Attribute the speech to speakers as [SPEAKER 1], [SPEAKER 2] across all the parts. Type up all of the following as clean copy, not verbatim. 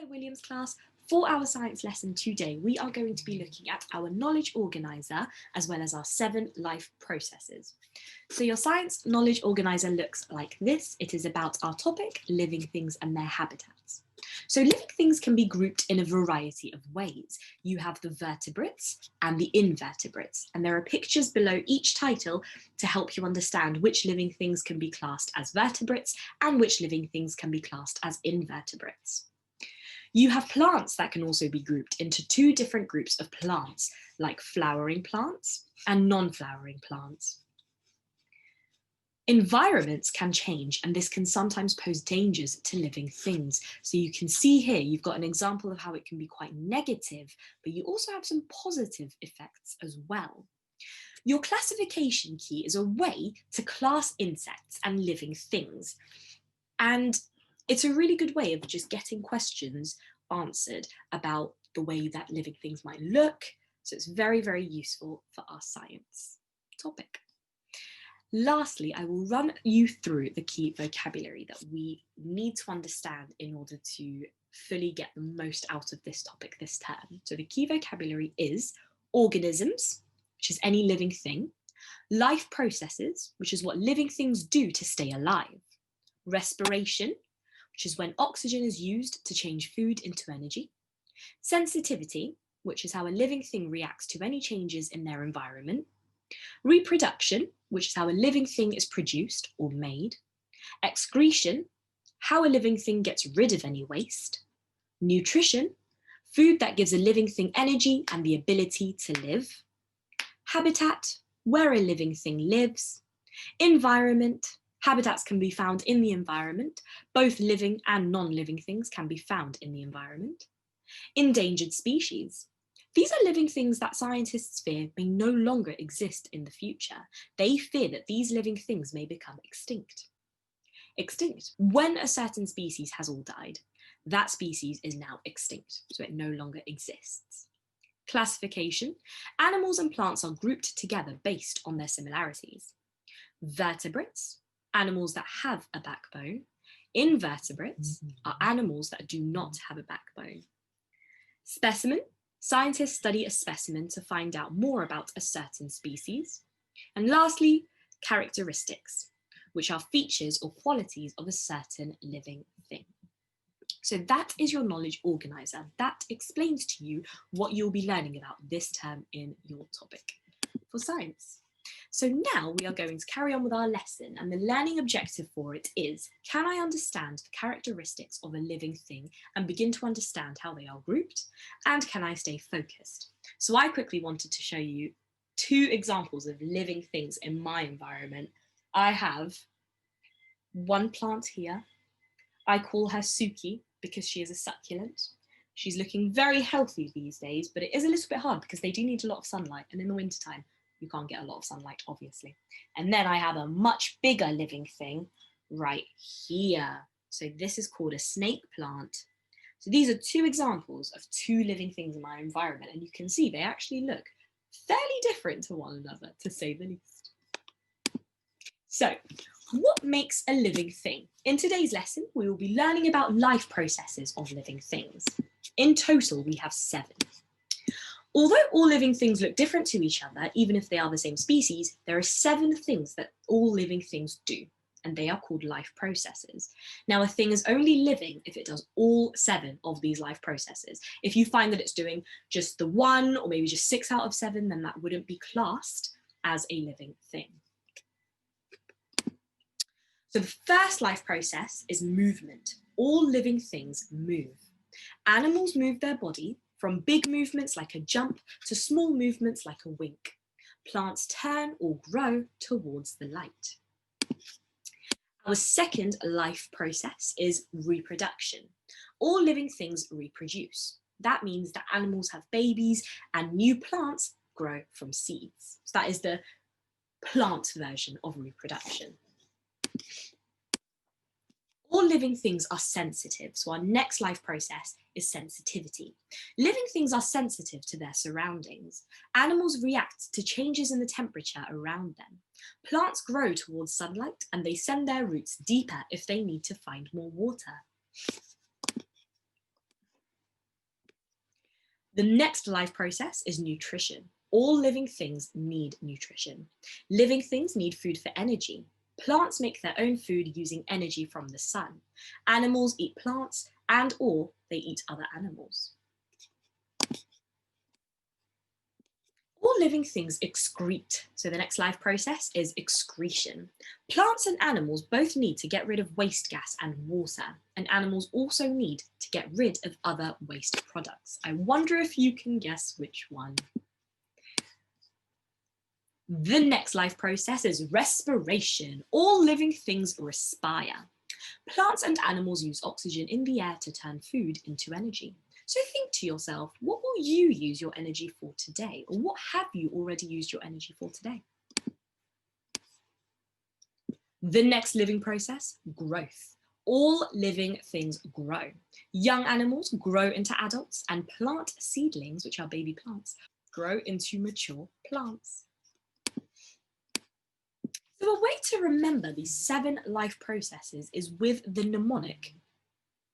[SPEAKER 1] Williams class. For our science lesson today, we are going to be looking at our knowledge organiser as well as our 7 life processes. So your science knowledge organiser looks like this. It is about our topic, living things and their habitats. So living things can be grouped in a variety of ways. You have the vertebrates and the invertebrates, and there are pictures below each title to help you understand which living things can be classed as vertebrates and which living things can be classed as invertebrates. You have plants that can also be grouped into 2 different groups of plants, like flowering plants and non-flowering plants. Environments can change, and this can sometimes pose dangers to living things. So you can see here, you've got an example of how it can be quite negative, but you also have some positive effects as well. Your classification key is a way to class insects and living things. And it's a really good way of just getting questions answered about the way that living things might look. So it's very, very useful for our science topic. Lastly, I will run you through the key vocabulary that we need to understand in order to fully get the most out of this topic this term. So the key vocabulary is organisms, which is any living thing, life processes, which is what living things do to stay alive, respiration, which is when oxygen is used to change food into energy, sensitivity, which is how a living thing reacts to any changes in their environment, reproduction, which is how a living thing is produced or made, excretion, how a living thing gets rid of any waste, nutrition, food that gives a living thing energy and the ability to live, habitat, where a living thing lives, environment, habitats can be found in the environment, both living and non-living things can be found in the environment, endangered species. These are living things that scientists fear may no longer exist in the future. They fear that these living things may become extinct. Extinct. When a certain species has all died, that species is now extinct, so it no longer exists. Classification. Animals and plants are grouped together based on their similarities. Vertebrates, animals that have a backbone. Invertebrates are animals that do not have a backbone. Specimen. Scientists study a specimen to find out more about a certain species. And lastly, characteristics, which are features or qualities of a certain living thing. So that is your knowledge organiser. That explains to you what you'll be learning about this term in your topic for science. So now we are going to carry on with our lesson, and the learning objective for it is, can I understand the characteristics of a living thing and begin to understand how they are grouped? And can I stay focused? So I quickly wanted to show you 2 examples of living things in my environment. I have one plant here. I call her Suki because she is a succulent. She's looking very healthy these days, but it is a little bit hard because they do need a lot of sunlight, and in the wintertime, you can't get a lot of sunlight, obviously. And then I have a much bigger living thing right here. So this is called a snake plant. So these are 2 examples of 2 living things in my environment, and you can see they actually look fairly different to one another, to say the least. So what makes a living thing? In today's lesson, we will be learning about life processes of living things. In total, we have 7. Although all living things look different to each other, even if they are the same species, there are 7 things that all living things do, and they are called life processes. Now, a thing is only living if it does all 7 of these life processes. If you find that it's doing just the 1 or maybe just 6 out of 7, then that wouldn't be classed as a living thing. So the first life process is movement. All living things move. Animals move their body from big movements like a jump to small movements like a wink. Plants turn or grow towards the light. Our second life process is reproduction. All living things reproduce. That means that animals have babies and new plants grow from seeds. So that is the plant version of reproduction. All living things are sensitive, so our next life process is sensitivity. Living things are sensitive to their surroundings. Animals react to changes in the temperature around them. Plants grow towards sunlight and they send their roots deeper if they need to find more water. The next life process is nutrition. All living things need nutrition. Living things need food for energy. Plants make their own food using energy from the sun. Animals eat plants and/or they eat other animals. All living things excrete. So the next life process is excretion. Plants and animals both need to get rid of waste gas and water, and animals also need to get rid of other waste products. I wonder if you can guess which one. The next life process is respiration. All living things respire. Plants and animals use oxygen in the air to turn food into energy. So think to yourself, what will you use your energy for today? Or what have you already used your energy for today? The next living process, growth. All living things grow. Young animals grow into adults, and plant seedlings, which are baby plants, grow into mature plants. So a way to remember these 7 life processes is with the mnemonic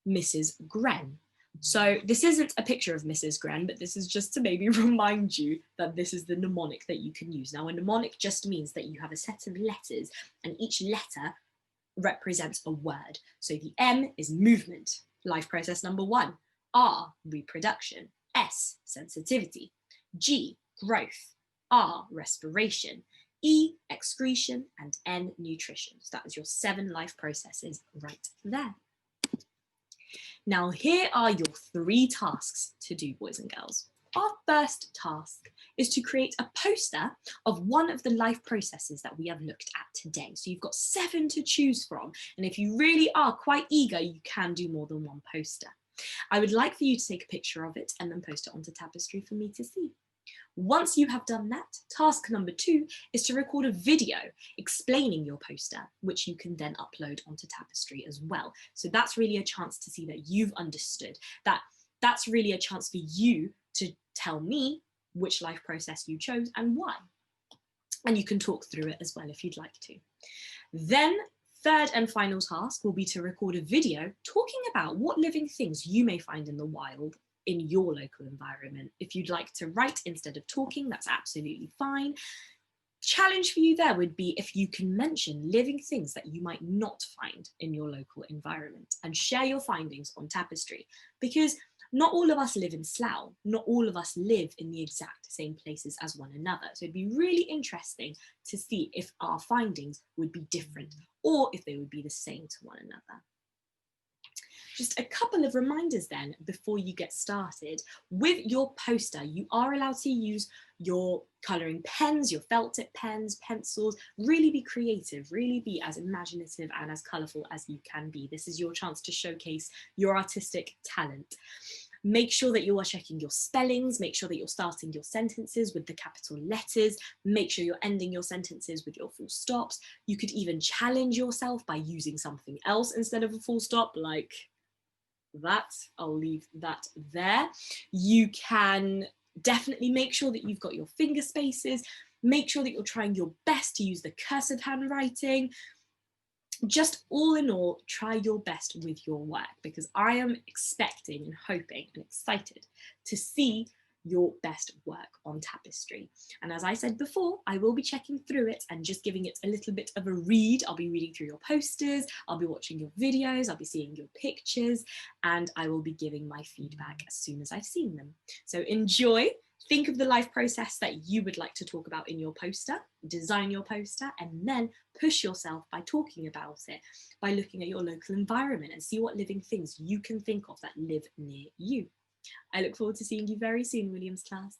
[SPEAKER 1] Mrs. Gren. So this isn't a picture of Mrs. Gren, but this is just to maybe remind you that this is the mnemonic that you can use. Now, a mnemonic just means that you have a set of letters and each letter represents a word. So the M is movement, life process number 1. R, reproduction. S, sensitivity. G, growth. R, respiration. E, excretion, and N, nutrition. So that is your 7 life processes right there. Now, here are your 3 tasks to do, boys and girls. Our first task is to create a poster of one of the life processes that we have looked at today. So you've got 7 to choose from. And if you really are quite eager, you can do more than one poster. I would like for you to take a picture of it and then post it onto Tapestry for me to see. Once you have done that, task number 2 is to record a video explaining your poster, which you can then upload onto Tapestry as well. So that's really a chance to see that you've understood. That's really a chance for you to tell me which life process you chose and why. And you can talk through it as well if you'd like to. Then, third and final task will be to record a video talking about what living things you may find in the wild in your local environment. If you'd like to write instead of talking, that's absolutely fine. Challenge for you there would be if you can mention living things that you might not find in your local environment and share your findings on Tapestry, because not all of us live in Slough, not all of us live in the exact same places as one another. So it'd be really interesting to see if our findings would be different or if they would be the same to one another. Just a couple of reminders then before you get started. With your poster, you are allowed to use your colouring pens, your felt tip pens, pencils. Really be creative, really be as imaginative and as colourful as you can be. This is your chance to showcase your artistic talent. Make sure that you are checking your spellings, make sure that you're starting your sentences with the capital letters, make sure you're ending your sentences with your full stops. You could even challenge yourself by using something else instead of a full stop, like that. I'll leave that there. You can definitely make sure that you've got your finger spaces, make sure that you're trying your best to use the cursive handwriting. Just all in all, try your best with your work, because I am expecting and hoping and excited to see your best work on Tapestry. And as I said before, I will be checking through it and just giving it a little bit of a read. I'll be reading through your posters, I'll be watching your videos, I'll be seeing your pictures, and I will be giving my feedback as soon as I've seen them. So enjoy. Think of the life process that you would like to talk about in your poster, design your poster, and then push yourself by talking about it, by looking at your local environment and see what living things you can think of that live near you. I look forward to seeing you very soon, Williams class.